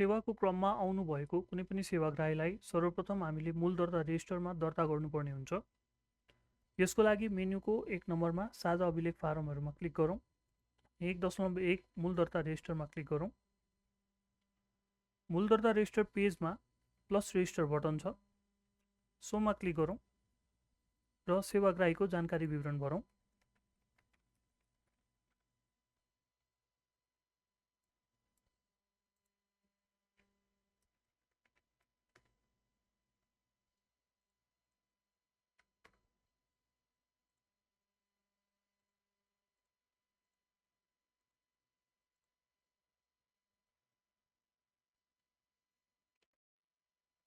सेवाको क्रममा आउनुभएको कुनै पनि सेवाग्राहीलाई सर्वप्रथम हामीले मूल दर्ता रेजिस्टरमा दर्ता गर्नुपर्ने हुन्छ। यसको लागि मेन्युको 1 नम्बरमा साझा अभिलेख फारमहरूमा क्लिक गरौँ। 1.1 मूल दर्ता रेजिस्टरमा क्लिक गरौँ। मूल दर्ता रेजिस्टर पेजमा प्लस रेजिस्टर बटन छ, सोमा क्लिक गरौँ र सेवाग्राहीको जानकारी विवरण भरौँ।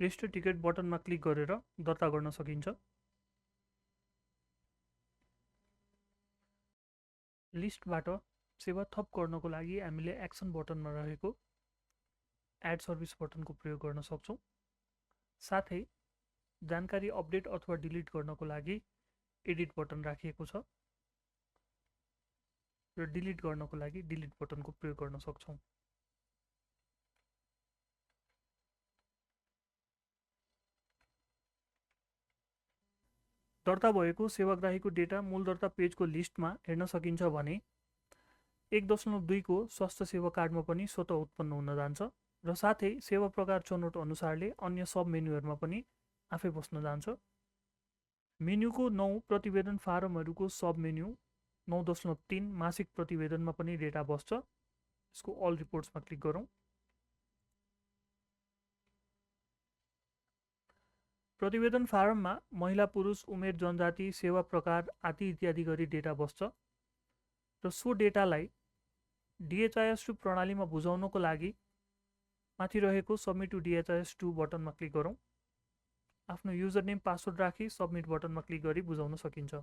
रेजिस्टर टिकट बटनमा क्लिक गरेर दर्ता गर्न सकिन्छ। लिस्टबाट सेवा थप गर्नको लागि हामीले एक्सन बटनमा रहेको एड सर्भिस बटनको प्रयोग गर्न सक्छौँ। साथै जानकारी अपडेट अथवा डिलिट गर्नको लागि एडिट बटन राखिएको छ र डिलिट गर्नको लागि डिलिट बटनको प्रयोग गर्न सक्छौँ। दर्ता भएको सेवाग्राहीको डेटा मूल दर्ता पेजको लिस्टमा हेर्न सकिन्छ भने 1.2 को स्वास्थ्य सेवा कार्डमा पनि स्वतः उत्पन्न हुन जान्छ र साथै सेवा प्रकार छनौट अनुसारले अन्य सब मेन्युहरूमा पनि आफै बस्न जान्छ। मेन्युको 9 प्रतिवेदन फारमहरूको सब मेन्यु 9.3 मासिक प्रतिवेदनमा पनि डेटा बस्छ। यसको अल रिपोर्ट्समा क्लिक गरौँ। प्रतिवेदन फारममा महिला पुरुष उमेर जनजाति सेवा प्रकार आदि इत्यादि गरी डेटा बस्छ र सो डेटालाई DHIS2 प्रणालीमा बुझाउनको लागि माथि रहेको सबमिट टु DHIS2 बटनमा क्लिक गरौँ। आफ्नो युजर नेम पासवर्ड राखी सबमिट बटनमा क्लिक गरी बुझाउन सकिन्छ।